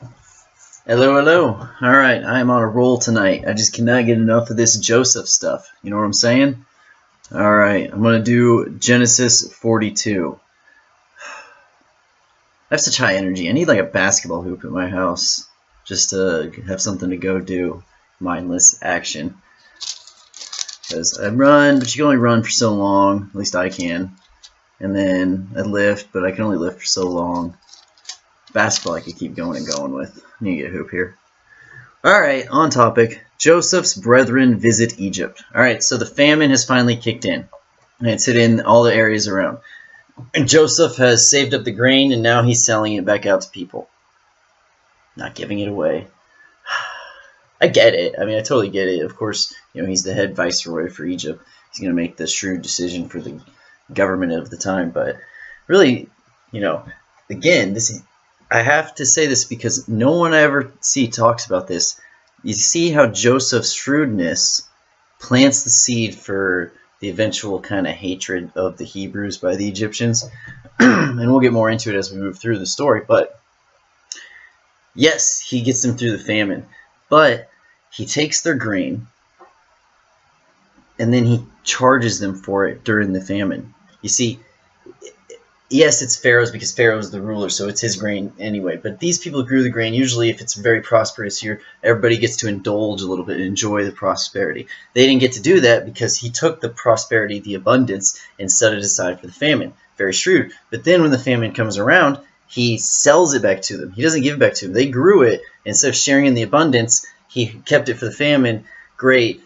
Hello, hello. Alright, I am on a roll tonight. I just cannot get enough of this Joseph stuff. You know what I'm saying? Alright, I'm going to do Genesis 42. I have such high energy. I need like a basketball hoop at my house just to have something to go do. Mindless action. Because I run, but you can only run for so long. At least I can. And then I lift, but I can only lift for so long. Basketball I could keep going and going with. I need to get a hoop here. Alright, on topic. Joseph's brethren visit Egypt. Alright, so the famine has finally kicked in. And it's hit in all the areas around. And Joseph has saved up the grain, and now he's selling it back out to people. Not giving it away. I get it. I mean, I totally get it. Of course, he's the head viceroy for Egypt. He's going to make the shrewd decision for the government of the time. But really, again, I have to say this because no one I ever see talks about this. You see how Joseph's shrewdness plants the seed for the eventual kind of hatred of the Hebrews by the Egyptians. And we'll get more into it as we move through the story. But yes, he gets them through the famine. But he takes their grain and then he charges them for it during the famine. You see, yes, it's Pharaoh's because Pharaoh's the ruler, so it's his grain anyway. But these people who grew the grain, usually if it's very prosperous here, everybody gets to indulge a little bit and enjoy the prosperity. They didn't get to do that because he took the prosperity, the abundance, and set it aside for the famine. Very shrewd. But then when the famine comes around, he sells it back to them. He doesn't give it back to them. They grew it. Instead of sharing in the abundance, he kept it for the famine. Great.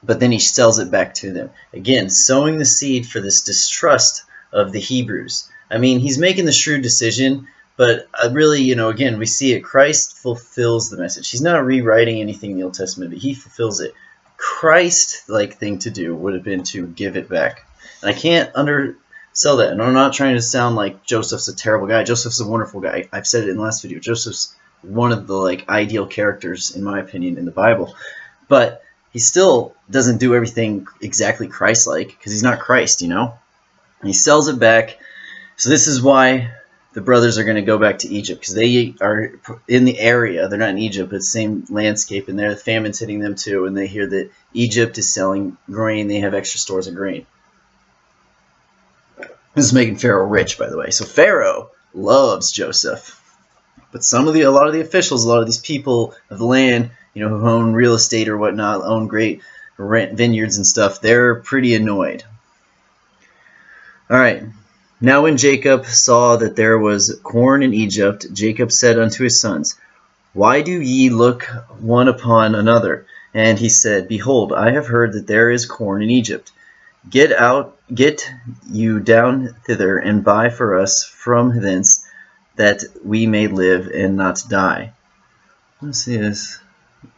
But then he sells it back to them. Again, sowing the seed for this distrust of the Hebrews. I mean, he's making the shrewd decision, but really, again, we see it. Christ fulfills the message. He's not rewriting anything in the Old Testament, but he fulfills it. Christ-like thing to do would have been to give it back. And I can't undersell that. And I'm not trying to sound like Joseph's a terrible guy. Joseph's a wonderful guy. I've said it in the last video. Joseph's one of the ideal characters, in my opinion, in the Bible. But he still doesn't do everything exactly Christ-like because he's not Christ, And he sells it back. So this is why the brothers are going to go back to Egypt, because they are in the area. They're not in Egypt, but the same landscape in there. The famine's hitting them too, and they hear that Egypt is selling grain. They have extra stores of grain. This is making Pharaoh rich, by the way. So Pharaoh loves Joseph. But a lot of the officials, a lot of these people of the land, who own real estate or whatnot, own great vineyards and stuff, they're pretty annoyed. All right. Now when Jacob saw that there was corn in Egypt, Jacob said unto his sons, Why do ye look one upon another? And he said, Behold, I have heard that there is corn in Egypt. Get you down thither, and buy for us from thence, that we may live and not die. Let's see this.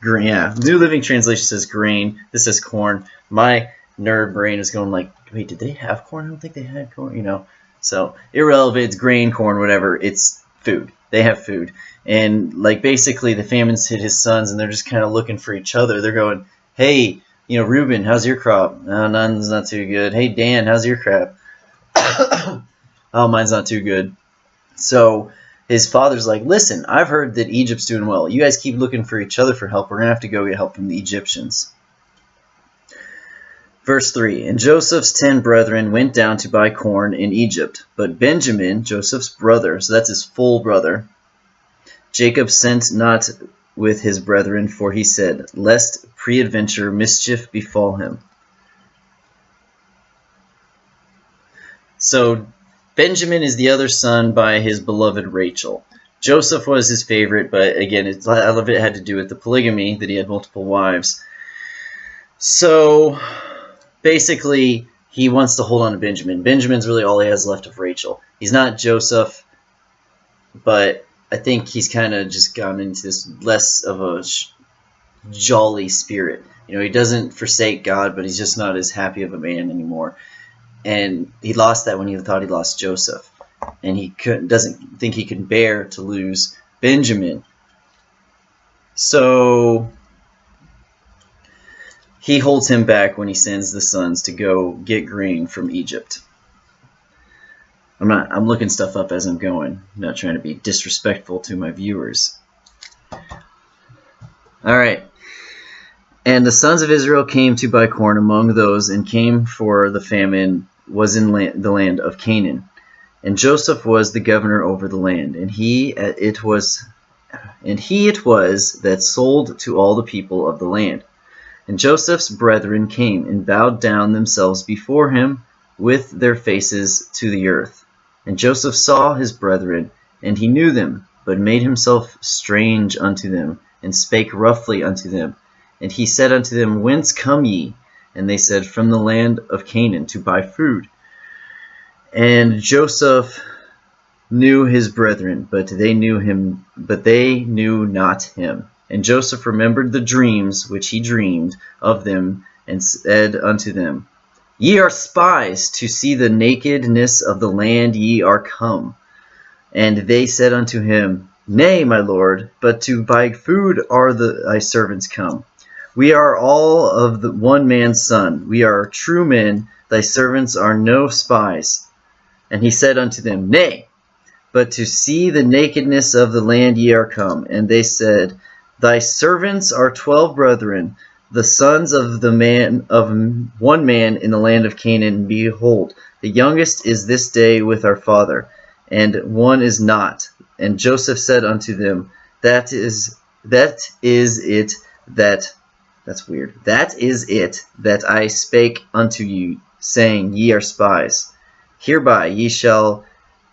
Grain, yeah. New Living Translation says grain. This says corn. My nerd brain is going like, wait, did they have corn? I don't think they had corn, So, irrelevant, it's grain, corn, whatever, it's food. They have food. And, basically, the famine's hit his sons, and they're just kind of looking for each other. They're going, hey, Reuben, how's your crop? Oh, mine's not too good. Hey, Dan, how's your crop? Oh, mine's not too good. So, his father's like, listen, I've heard that Egypt's doing well. You guys keep looking for each other for help. We're going to have to go get help from the Egyptians. Verse 3, And Joseph's 10 brethren went down to buy corn in Egypt. But Benjamin, Joseph's brother, so that's his full brother, Jacob sent not with his brethren, for he said, Lest peradventure mischief befall him. So Benjamin is the other son by his beloved Rachel. Joseph was his favorite, but again, a lot of it had to do with the polygamy, that he had multiple wives. So basically, he wants to hold on to Benjamin. Benjamin's really all he has left of Rachel. He's not Joseph, but I think he's kind of just gone into this less of a jolly spirit. He doesn't forsake God, but he's just not as happy of a man anymore. And he lost that when he thought he lost Joseph. And he doesn't think he can bear to lose Benjamin. So he holds him back when he sends the sons to go get grain from Egypt. I'm looking stuff up as I'm going. I'm not trying to be disrespectful to my viewers. All right. And the sons of Israel came to buy corn among those, and came, for the famine was in the land of Canaan. And Joseph was the governor over the land, and he it was that sold to all the people of the land. And Joseph's brethren came and bowed down themselves before him with their faces to the earth. And Joseph saw his brethren, and he knew them, but made himself strange unto them, and spake roughly unto them. And he said unto them, Whence come ye? And they said, From the land of Canaan, to buy food. And Joseph knew his brethren, but they knew not him. And Joseph remembered the dreams which he dreamed of them, and said unto them, Ye are spies, to see the nakedness of the land ye are come. And they said unto him, Nay, my lord, but to buy food are thy servants come. We are all of the one man's son. We are true men. Thy servants are no spies. And he said unto them, Nay, but to see the nakedness of the land ye are come. And they said, Thy servants are 12 brethren, the sons of one man in the land of Canaan. Behold, the youngest is this day with our father, and one is not. And Joseph said unto them, That is it that I spake unto you, saying, Ye are spies. Hereby ye shall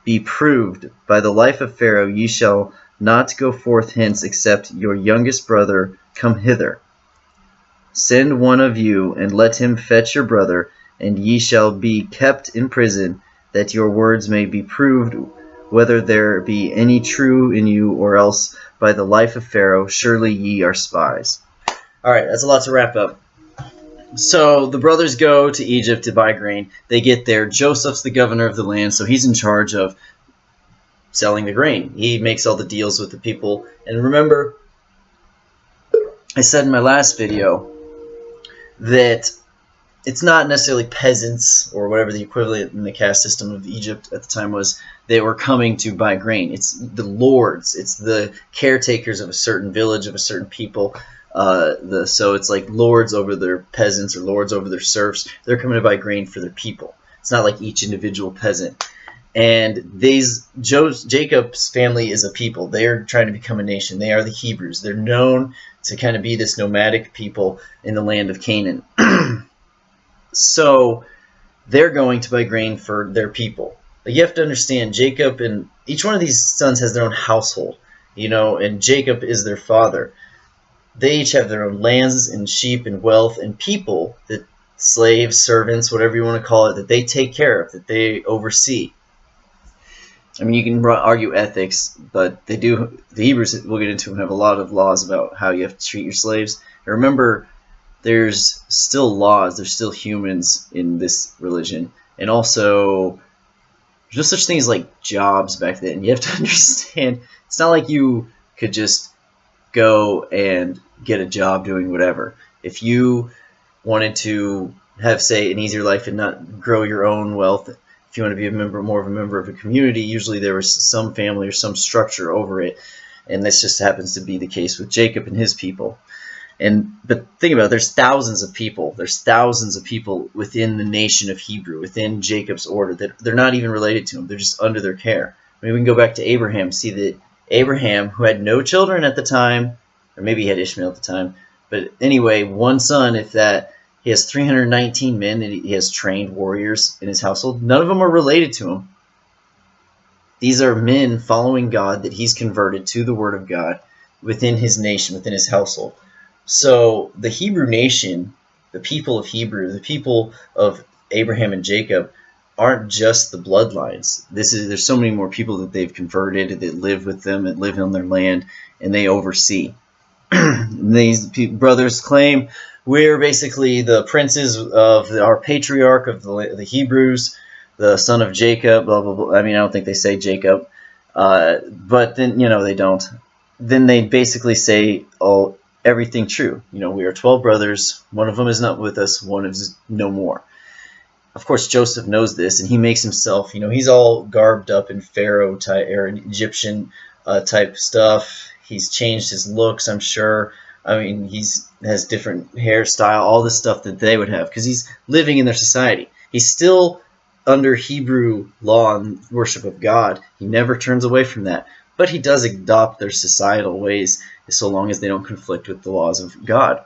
be proved. By the life of Pharaoh ye shall not go forth hence, except your youngest brother come hither. Send one of you, and let him fetch your brother, and ye shall be kept in prison, that your words may be proved, whether there be any true in you, or else by the life of Pharaoh, surely ye are spies. Alright, that's a lot to wrap up. So the brothers go to Egypt to buy grain. They get there. Joseph's the governor of the land, so he's in charge of selling the grain. He makes all the deals with the people. And remember, I said in my last video that it's not necessarily peasants or whatever the equivalent in the caste system of Egypt at the time was. They were coming to buy grain. It's the lords. It's the caretakers of a certain village, of a certain people. So it's like lords over their peasants or lords over their serfs. They're coming to buy grain for their people. It's not like each individual peasant. And Jacob's family is a people. They are trying to become a nation. They are the Hebrews. They're known to kind of be this nomadic people in the land of Canaan. So they're going to buy grain for their people. But you have to understand, Jacob and each one of these sons has their own household, and Jacob is their father. They each have their own lands and sheep and wealth and people, that slaves, servants, whatever you want to call it, that they take care of, that they oversee. I mean, you can argue ethics, but they do. The Hebrews, we'll get into, have a lot of laws about how you have to treat your slaves. And remember, there's still laws. There's still humans in this religion, and also there's no such thing as like jobs back then. You have to understand, it's not like you could just go and get a job doing whatever. If you wanted to have, say, an easier life and not grow your own wealth, if you want to be more of a member of a community, usually there was some family or some structure over it, and this just happens to be the case with Jacob and his people. But think about it, there's thousands of people. There's thousands of people within the nation of Hebrew, within Jacob's order, that they're not even related to him. They're just under their care. I mean, we can go back to Abraham, see that Abraham, who had no children at the time, or maybe he had Ishmael at the time, but anyway, one son, if that, he has 319 men that he has trained warriors in his household. None of them are related to him. These are men following God that he's converted to the Word of God within his nation, within his household. So the Hebrew nation, the people of Hebrew, the people of Abraham and Jacob, aren't just the bloodlines. There's so many more people that they've converted, that live with them, that live on their land, and they oversee. These brothers claim, we're basically the princes of our patriarch of the Hebrews, the son of Jacob, blah, blah, blah. I mean, I don't think they say Jacob. But then, they don't. Then they basically say, oh, everything true. We are 12 brothers. One of them is not with us. One is no more. Of course, Joseph knows this, and he makes himself, he's all garbed up in Pharaoh type or Egyptian type stuff. He's changed his looks, I'm sure. I mean, has different hairstyle, all this stuff that they would have, because he's living in their society. He's still under Hebrew law and worship of God. He never turns away from that. But he does adopt their societal ways, so long as they don't conflict with the laws of God.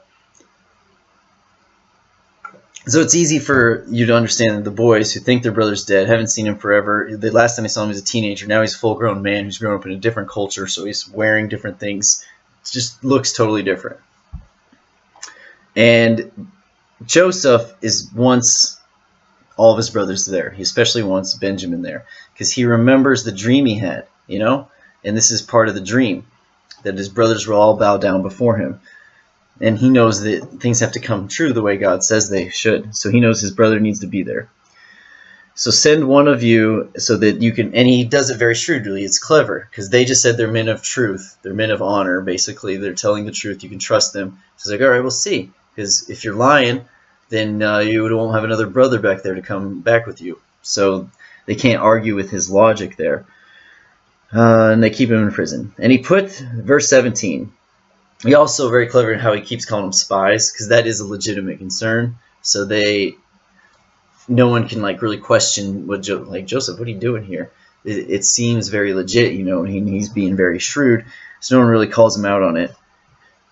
So it's easy for you to understand that the boys who think their brother's dead, haven't seen him forever. The last time I saw him, he was a teenager. Now he's a full-grown man who's grown up in a different culture, so he's wearing different things. It just looks totally different. And Joseph wants all of his brothers there. He especially wants Benjamin there, because he remembers the dream he had, you know? And this is part of the dream, that his brothers will all bow down before him. And he knows that things have to come true the way God says they should. So he knows his brother needs to be there. So send one of you so that you can, and he does it very shrewdly. It's clever, because they just said they're men of truth. They're men of honor, basically. They're telling the truth. You can trust them. So he's like, all right, we'll see. Because if you're lying, then you won't have another brother back there to come back with you. So they can't argue with his logic there. And they keep him in prison. And he put, verse 17, he also very clever in how he keeps calling them spies, because that is a legitimate concern. So no one can like really question what Joseph, what are you doing here? It seems very legit, you know, and he's being very shrewd. So no one really calls him out on it.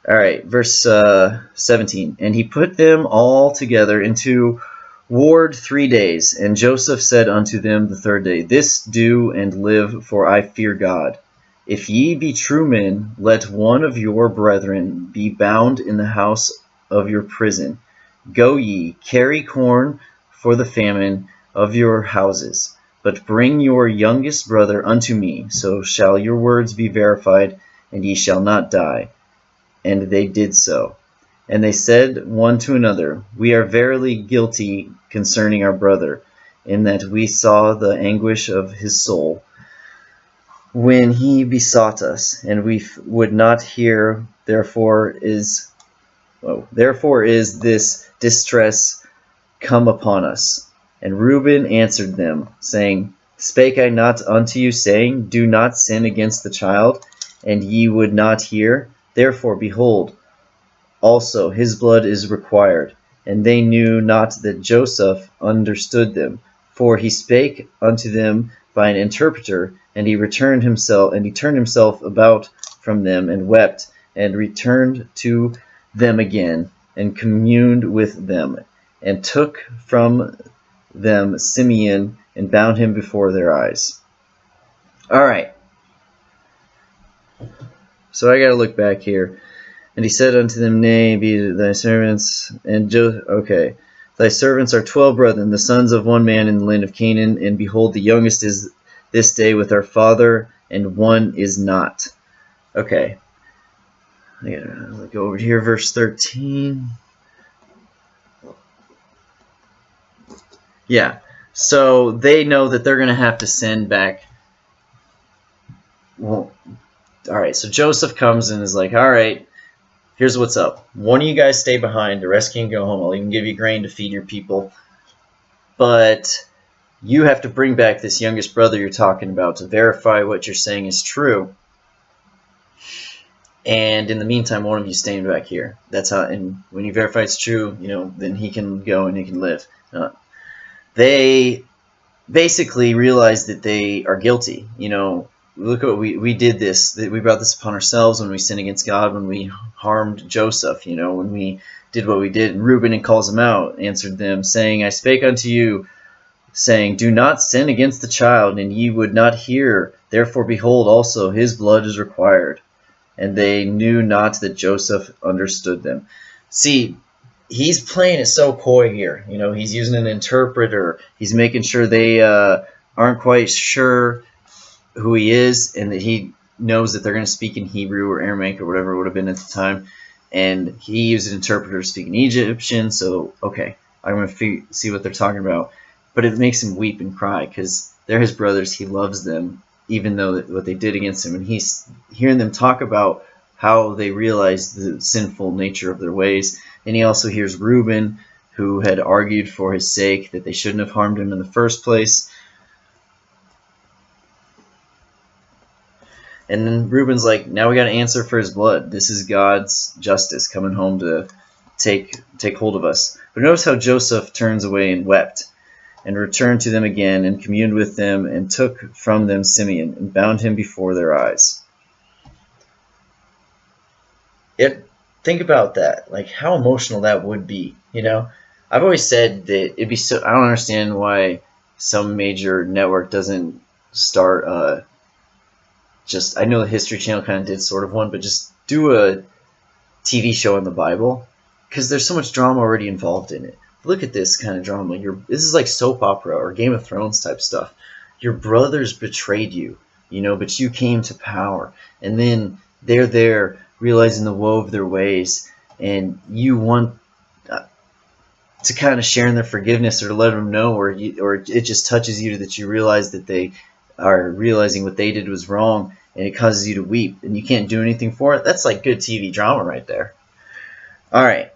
All right, verse 17. And he put them all together into ward 3 days. And Joseph said unto them the third day, This do and live, for I fear God. If ye be true men, let one of your brethren be bound in the house of your prison. Go ye, carry corn for the famine of your houses. But bring your youngest brother unto me, so shall your words be verified, and ye shall not die. And they did so. And they said one to another, We are verily guilty concerning our brother, in that we saw the anguish of his soul, when he besought us, and we would not hear. Therefore is this distress come upon us. And Reuben answered them, saying, Spake I not unto you, saying, Do not sin against the child, and ye would not hear? Therefore, behold, also his blood is required. And they knew not that Joseph understood them, for he spake unto them by an interpreter. And he turned himself about from them, and wept, and returned to them again, and communed with them, and took from them Simeon, and bound him before their eyes. All right. So I got to look back here. And he said unto them, Nay, be thy servants. And okay. Thy servants are 12 brethren, the sons of one man in the land of Canaan. And behold, the youngest is this day with our father, and one is not. Okay. I gotta go over here, verse 13. Yeah. So they know that they're going to have to send back. Well, all right. So Joseph comes and is like, all right, here's what's up. One of you guys stay behind. The rest can go home. I'll even give you grain to feed your people. But you have to bring back this youngest brother you're talking about to verify what you're saying is true. And in the meantime, one of you staying back here. That's how. And when you verify it's true, you know, then he can go and he can live. They basically realize that they are guilty. You know, look at what we did this. We brought this upon ourselves when we sinned against God, when we harmed Joseph. You know, when we did what we did. And Reuben calls him out, answered them, saying, I spake unto you, saying, Do not sin against the child, and ye would not hear. Therefore, behold, also his blood is required. And they knew not that Joseph understood them. See, he's playing it so coy here. You know, he's using an interpreter. He's making sure they aren't quite sure who he is, and that he knows that they're going to speak in Hebrew or Aramaic or whatever it would have been at the time. And he used an interpreter to speak in Egyptian. So, okay, I'm going to see what they're talking about. But it makes him weep and cry because they're his brothers. He loves them, even though what they did against him. And he's hearing them talk about how they realize the sinful nature of their ways. And he also hears Reuben, who had argued for his sake that they shouldn't have harmed him in the first place. And then Reuben's like, now we got to answer for his blood. This is God's justice coming home to take hold of us. But notice how Joseph turns away and wept, and returned to them again, and communed with them, and took from them Simeon, and bound him before their eyes. Think about that, like how emotional that would be. I've always said that it'd be so. I don't understand why some major network doesn't start. I know the History Channel kind of did sort of one, but just do a TV show on the Bible, because there's so much drama already involved in it. Look at this kind of drama. This is like soap opera or Game of Thrones type stuff. Your brothers betrayed you, but you came to power, and then they're there realizing the woe of their ways, and you want to kind of share in their forgiveness, or to let them know, or it just touches you that you realize that they are realizing what they did was wrong, and it causes you to weep, and you can't do anything for it. That's like good TV drama right there. All right,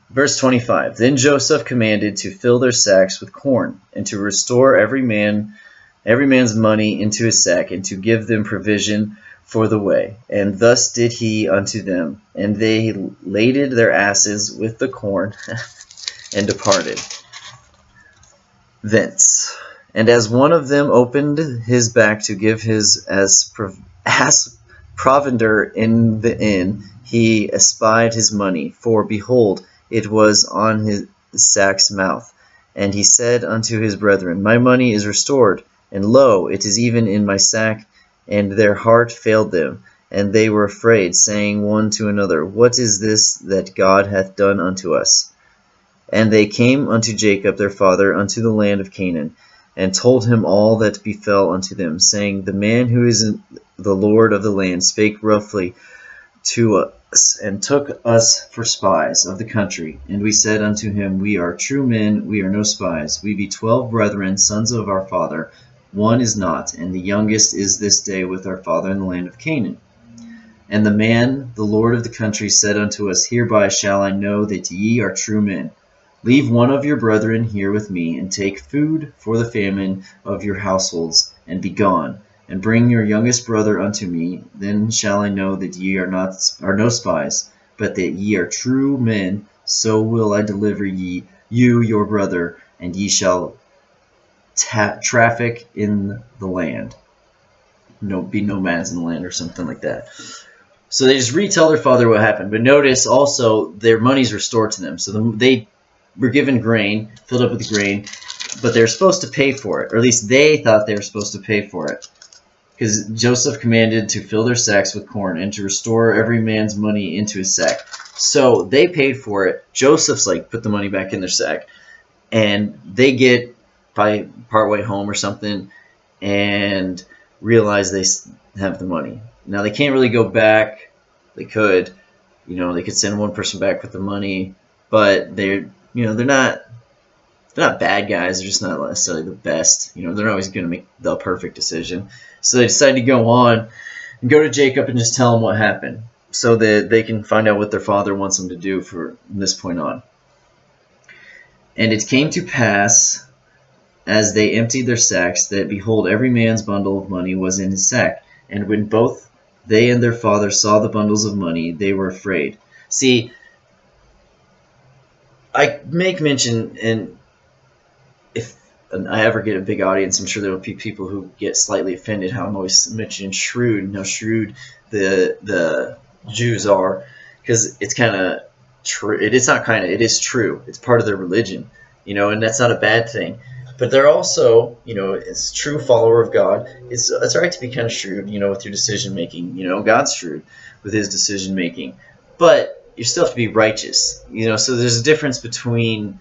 verse 25. Then Joseph commanded to fill their sacks with corn, and to restore every man's money into his sack, and to give them provision for the way. And thus did he unto them. And they laded their asses with the corn, and departed thence. And as one of them opened his back to give his as provender in the inn, he espied his money, for behold, it was on his sack's mouth. And he said unto his brethren, My money is restored, and lo, it is even in my sack. And their heart failed them, and they were afraid, saying one to another, What is this that God hath done unto us? And they came unto Jacob their father unto the land of Canaan, and told him all that befell unto them, saying, The man who is the Lord of the land spake roughly to us, and took us for spies of the country. And we said unto him, We are true men, we are no spies. We be 12 brethren, sons of our father. One is not, and the youngest is this day with our father in the land of Canaan. And the man, the Lord of the country, said unto us, Hereby shall I know that ye are true men. Leave one of your brethren here with me, and take food for the famine of your households, and be gone. And bring your youngest brother unto me. Then shall I know that ye are no spies, but that ye are true men. So will I deliver you your brother, and ye shall traffic in the land. Be nomads in the land, or something like that. So they just retell their father what happened. But notice also their money's restored to them. So they were given grain, filled up with grain, but they're supposed to pay for it. Or at least they thought they were supposed to pay for it. Because Joseph commanded to fill their sacks with corn, and to restore every man's money into his sack. So they paid for it. Joseph's like, put the money back in their sack. And they get probably partway home or something, and realize they have the money. Now they can't really go back. They could, they could send one person back with the money, but they're not bad guys. They're just not necessarily the best. They're not always going to make the perfect decision. So they decide to go on and go to Jacob and just tell him what happened, so that they can find out what their father wants them to do from this point on. And it came to pass, as they emptied their sacks, that behold, every man's bundle of money was in his sack. And when both they and their father saw the bundles of money, they were afraid. See, I make mention, and if I ever get a big audience, I'm sure there will be people who get slightly offended how I'm always mentioning shrewd, and how shrewd the Jews are, because it's kind of true. It is true. It's part of their religion, and that's not a bad thing. But they're also, as a true follower of God, it's all right to be kind of shrewd, with your decision making. God's shrewd with his decision making, but you still have to be righteous. So there's a difference between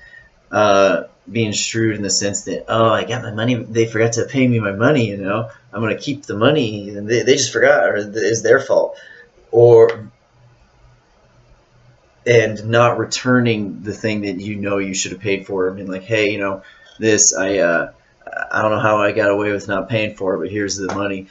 being shrewd in the sense that, oh, I got my money, they forgot to pay me my money. I'm going to keep the money, and they just forgot, or it's their fault, and not returning the thing that you should have paid for. I mean, like, hey, this, I don't know how I got away with not paying for it, but here's the money.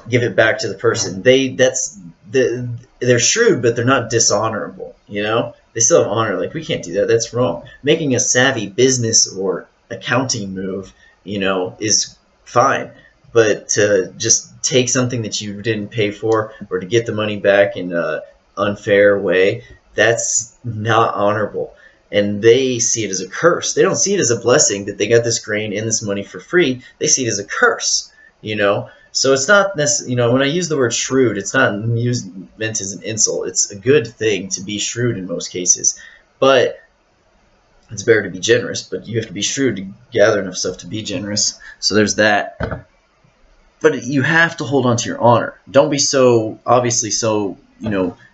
Give it back to the person. They're shrewd, but they're not dishonorable. They still have honor. Like, we can't do that. That's wrong. Making a savvy business or accounting move, is fine, but to just take something that you didn't pay for or to get the money back in an unfair way, that's not honorable. And they see it as a curse. They don't see it as a blessing that they got this grain and this money for free. They see it as a curse, So it's not necessarily, when I use the word shrewd, it's not meant as an insult. It's a good thing to be shrewd in most cases. But it's better to be generous, but you have to be shrewd to gather enough stuff to be generous. So there's that. But you have to hold on to your honor. Don't be so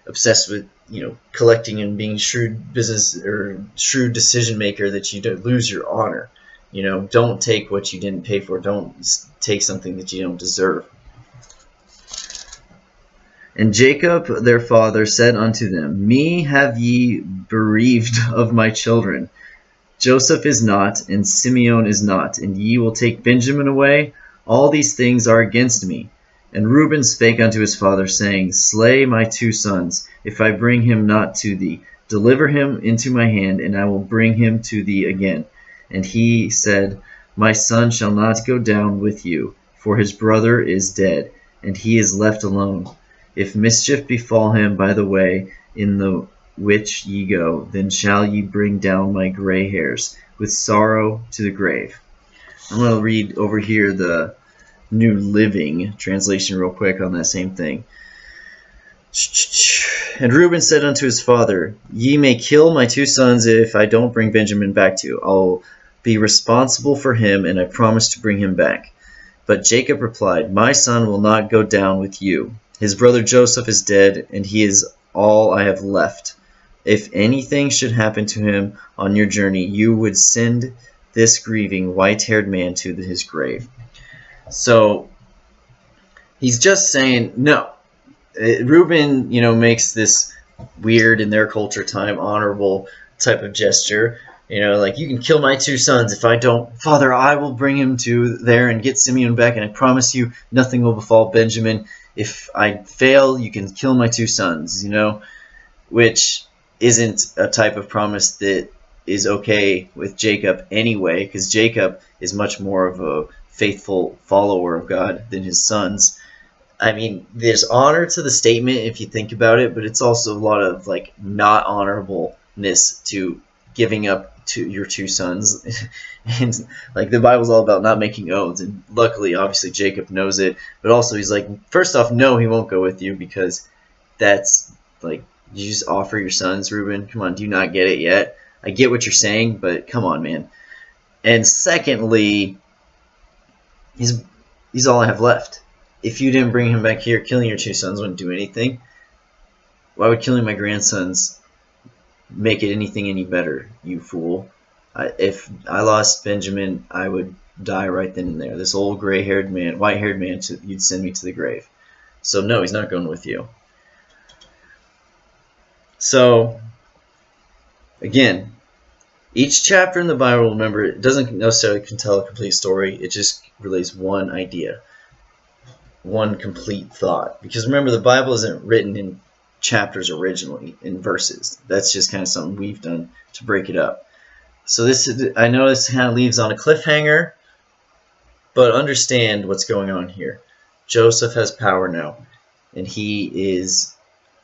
obsessed with collecting and being shrewd business or shrewd decision maker that you don't lose your honor. Don't take what you didn't pay for. Don't take something that you don't deserve. And Jacob their father said unto them, Me have ye bereaved of my children. Joseph is not, and Simeon is not, and ye will take Benjamin away. All these things are against me. And Reuben spake unto his father, saying, Slay my 2 sons, if I bring him not to thee. Deliver him into my hand, and I will bring him to thee again. And he said, My son shall not go down with you, for his brother is dead, and he is left alone. If mischief befall him by the way in the which ye go, then shall ye bring down my gray hairs with sorrow to the grave. I'm going to read over here the New Living Translation real quick on that same thing. And Reuben said unto his father, Ye may kill my 2 sons if I don't bring Benjamin back to you. I'll be responsible for him, and I promise to bring him back. But Jacob replied, My son will not go down with you. His brother Joseph is dead, and he is all I have left. If anything should happen to him on your journey, you would send this grieving, white-haired man to his grave. So he's just saying no. Reuben, makes this weird, in their culture time, honorable type of gesture. Like, you can kill my 2 sons if I don't. Father, I will bring him to there and get Simeon back, and I promise you nothing will befall Benjamin. If I fail, you can kill my 2 sons, which isn't a type of promise that is okay with Jacob anyway, because Jacob is much more of a faithful follower of God than his sons. I mean, there's honor to the statement if you think about it, but it's also a lot of not honorableness to giving up to your 2 sons. And the Bible's all about not making oaths, and luckily, obviously, Jacob knows it, but also he's like, first off, no, he won't go with you, because that's you just offer your sons, Reuben. Come on, do you not get it yet? I get what you're saying, but come on, man. And secondly, he's all I have left. If you didn't bring him back here, killing your 2 sons wouldn't do anything. Why would killing my grandsons make it anything any better, you fool? If I lost Benjamin, I would die right then and there. This old gray-haired man, white-haired man, you'd send me to the grave. So no, he's not going with you. So, again, each chapter in the Bible, remember, it doesn't necessarily tell a complete story. It just relays one idea, one complete thought. Because remember, the Bible isn't written in chapters originally, in verses. That's just kind of something we've done to break it up. So I know this kind of leaves on a cliffhanger, but understand what's going on here. Joseph has power now, and he is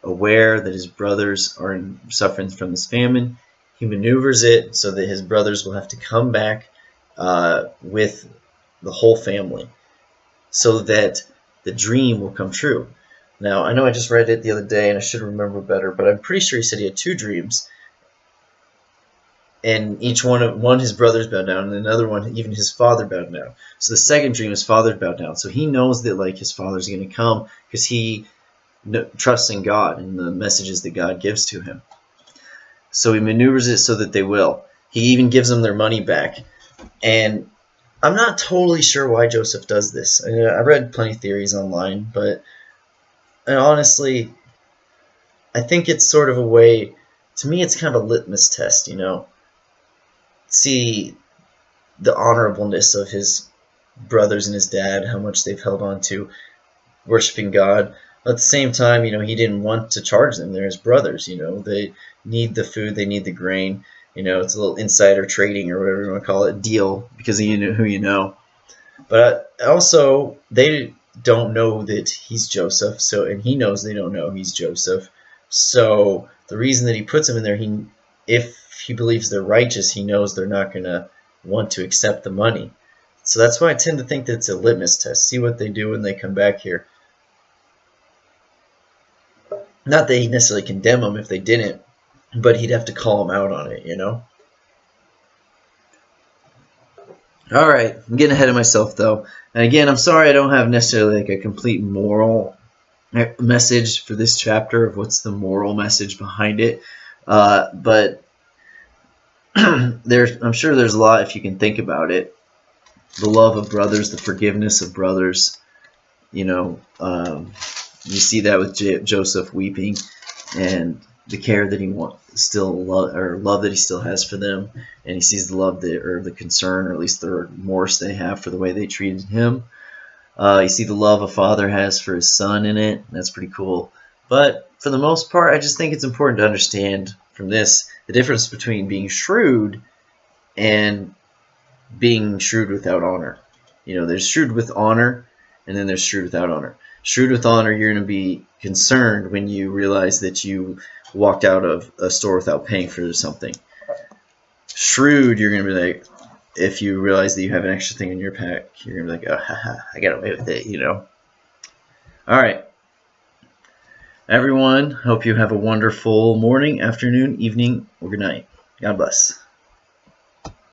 aware that his brothers are suffering from this famine. He maneuvers it so that his brothers will have to come back with the whole family so that the dream will come true. Now, I know I just read it the other day and I should remember better, but I'm pretty sure he said he had 2 dreams. And each one his brothers bowed down, and another one, even his father bowed down. So the second dream, his father bowed down. So he knows that his father's going to come because he trusts in God and the messages that God gives to him. So he maneuvers it so that they will. He even gives them their money back. And I'm not totally sure why Joseph does this. I read plenty of theories online, but honestly, I think it's sort of a way, to me, it's kind of a litmus test, See the honorableness of his brothers and his dad, how much they've held on to worshiping God. At the same time, he didn't want to charge them. They're his brothers, They need the food, they need the grain. It's a little insider trading or whatever you want to call it, deal, because you know who you know. But also, they don't know that he's Joseph, and he knows they don't know he's Joseph. So the reason that he puts them in there, if he believes they're righteous, he knows they're not going to want to accept the money. So that's why I tend to think that it's a litmus test. See what they do when they come back here. Not that he'd necessarily condemn them if they didn't, but he'd have to call them out on it, you know? Alright, I'm getting ahead of myself, though. And again, I'm sorry I don't have necessarily like a complete moral message for this chapter of what's the moral message behind it. But I'm sure there's a lot if you can think about it. The love of brothers, the forgiveness of brothers. You know, you see that with Joseph weeping, and the care that he love that he still has for them, and he sees the love or the concern, or at least the remorse they have for the way they treated him. You see the love a father has for his son in it. That's pretty cool. But for the most part, I just think it's important to understand from this the difference between being shrewd and being shrewd without honor. You know, there's shrewd with honor, and then there's shrewd without honor. Shrewd with honor, you're going to be concerned when you realize that you walked out of a store without paying for something. Shrewd, you're going to be like, if you realize that you have an extra thing in your pack, you're going to be like, oh, haha, I got away with it, you know. All right. Everyone, hope you have a wonderful morning, afternoon, evening, or good night. God bless.